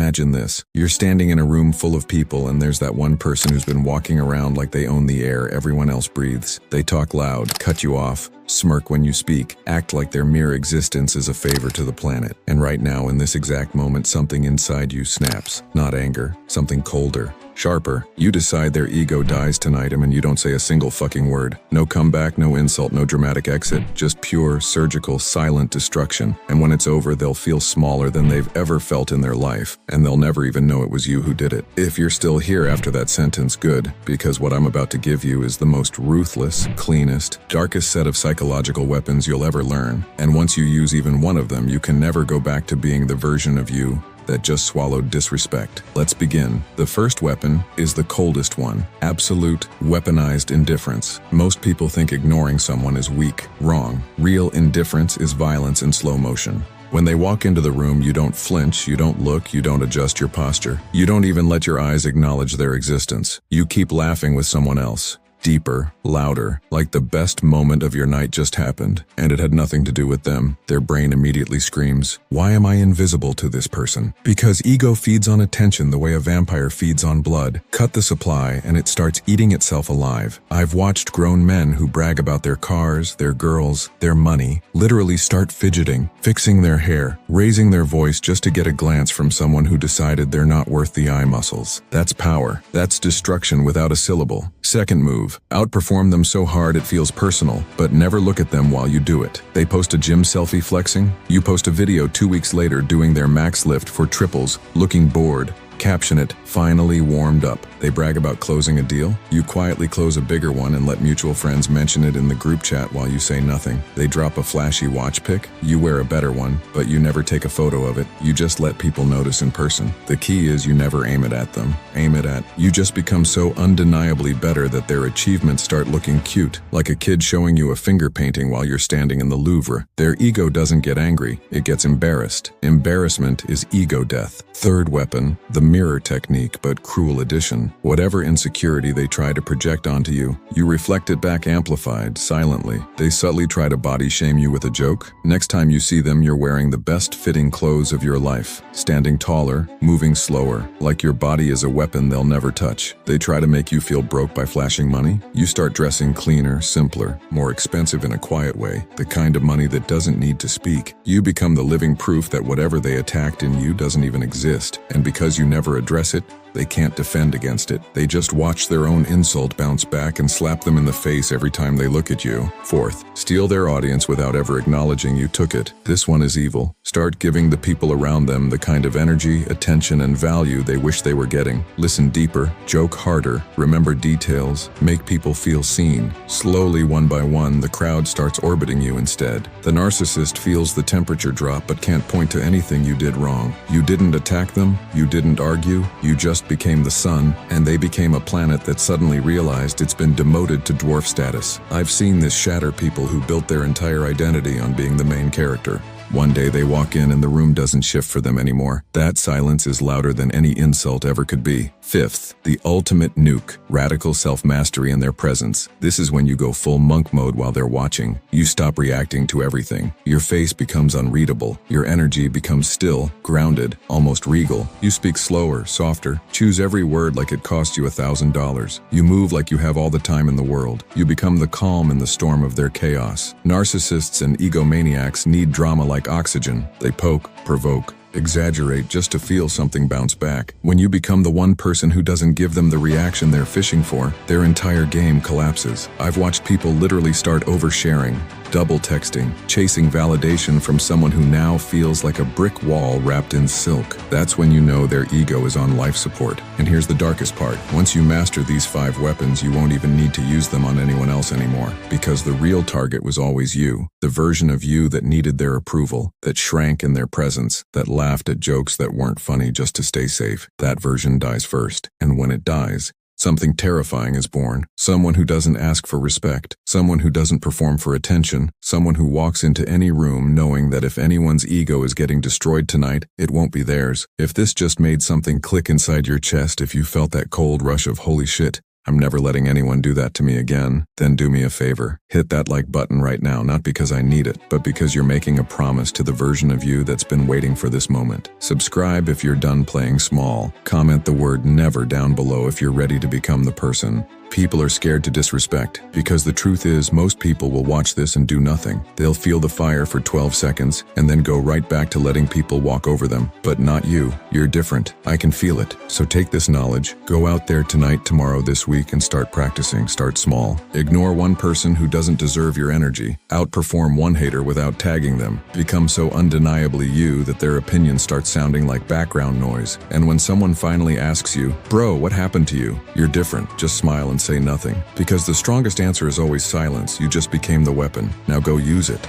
Imagine this. You're standing in a room full of people and there's that one person who's been walking around like they own the air everyone else breathes. They talk loud, cut you off, smirk when you speak, act like their mere existence is a favor to the planet. And right now, in this exact moment, something inside you snaps. Not anger, something colder, sharper. You decide their ego dies tonight and you don't say a single fucking word. No comeback, no insult, no dramatic exit. Just pure, surgical, silent destruction. And when it's over, they'll feel smaller than they've ever felt in their life. And they'll never even know it was you who did it. If you're still here after that sentence, good. Because what I'm about to give you is the most ruthless, cleanest, darkest set of psychological weapons you'll ever learn. And once you use even one of them, you can never go back to being the version of you that just swallowed disrespect. Let's begin. The first weapon is the coldest one. Absolute, weaponized indifference. Most people think ignoring someone is weak. Wrong. Real indifference is violence in slow motion. When they walk into the room, you don't flinch, you don't look, you don't adjust your posture. You don't even let your eyes acknowledge their existence. You keep laughing with someone else. Deeper, louder, like the best moment of your night just happened, and it had nothing to do with them. Their brain immediately screams, "Why am I invisible to this person?" Because ego feeds on attention the way a vampire feeds on blood. Cut the supply, and it starts eating itself alive. I've watched grown men who brag about their cars, their girls, their money, literally start fidgeting, fixing their hair, raising their voice just to get a glance from someone who decided they're not worth the eye muscles. That's power. That's destruction without a syllable. Second move. Outperform them so hard it feels personal, but never look at them while you do it. They post a gym selfie flexing, you post a video 2 weeks later doing their max lift for triples, looking bored. Caption it, "Finally warmed up." They brag about closing a deal. You quietly close a bigger one and let mutual friends mention it in the group chat while you say nothing. They drop a flashy watch pic. You wear a better one, but you never take a photo of it. You just let people notice in person. The key is you never aim it at them. Aim it at. You just become so undeniably better that their achievements start looking cute, like a kid showing you a finger painting while you're standing in the Louvre. Their ego doesn't get angry, it gets embarrassed. Embarrassment is ego death. Third weapon, the mirror technique, but cruel addition. Whatever insecurity they try to project onto you, you reflect it back amplified, silently. They subtly try to body shame you with a joke. Next time you see them, you're wearing the best fitting clothes of your life. Standing taller, moving slower, like your body is a weapon they'll never touch. They try to make you feel broke by flashing money. You start dressing cleaner, simpler, more expensive in a quiet way, the kind of money that doesn't need to speak. You become the living proof that whatever they attacked in you doesn't even exist. And because you never address it, they can't defend against it. They just watch their own insult bounce back and slap them in the face every time they look at you. Fourth, steal their audience without ever acknowledging you took it. This one is evil. Start giving the people around them the kind of energy, attention, and value they wish they were getting. Listen deeper, joke harder, remember details, make people feel seen. Slowly, one by one, the crowd starts orbiting you instead. The narcissist feels the temperature drop but can't point to anything you did wrong. You didn't attack them, you didn't argue, you just became the sun, and they became a planet that suddenly realized it's been demoted to dwarf status. I've seen this shatter people who built their entire identity on being the main character. One day they walk in and the room doesn't shift for them anymore. That silence is louder than any insult ever could be. Fifth, the ultimate nuke, radical self-mastery in their presence. This is when you go full monk mode while they're watching. You stop reacting to everything. Your face becomes unreadable. Your energy becomes still, grounded, almost regal. You speak slower, softer. Choose every word like it cost you $1,000. You move like you have all the time in the world. You become the calm in the storm of their chaos. Narcissists and egomaniacs need drama like oxygen. They poke, provoke, exaggerate just to feel something bounce back. When you become the one person who doesn't give them the reaction they're fishing for, their entire game collapses. I've watched people literally start oversharing, double texting, chasing validation from someone who now feels like a brick wall wrapped in silk. That's when you know their ego is on life support. And here's the darkest part. Once you master these 5 weapons, you won't even need to use them on anyone else anymore, because the real target was always you. The version of you that needed their approval, that shrank in their presence, that laughed at jokes that weren't funny just to stay safe. That version dies first. And when it dies, something terrifying is born. Someone who doesn't ask for respect. Someone who doesn't perform for attention. Someone who walks into any room knowing that if anyone's ego is getting destroyed tonight, it won't be theirs. If this just made something click inside your chest, if you felt that cold rush of holy shit, I'm never letting anyone do that to me again. Then do me a favor. Hit that like button right now, not because I need it, but because you're making a promise to the version of you that's been waiting for this moment. Subscribe if you're done playing small. Comment the word never down below if you're ready to become the person people are scared to disrespect, because the truth is most people will watch this and do nothing. They'll feel the fire for 12 seconds and then go right back to letting people walk over them. But not you. You're different. I can feel it. So take this knowledge, go out there tonight, tomorrow, this week, and start practicing. Start small. Ignore one person who doesn't deserve your energy. Outperform one hater without tagging them. Become so undeniably you that their opinion starts sounding like background noise. And when someone finally asks you, "Bro, what happened to you?" You're different. Just smile and say nothing. Because the strongest answer is always silence. You just became the weapon. Now go use it.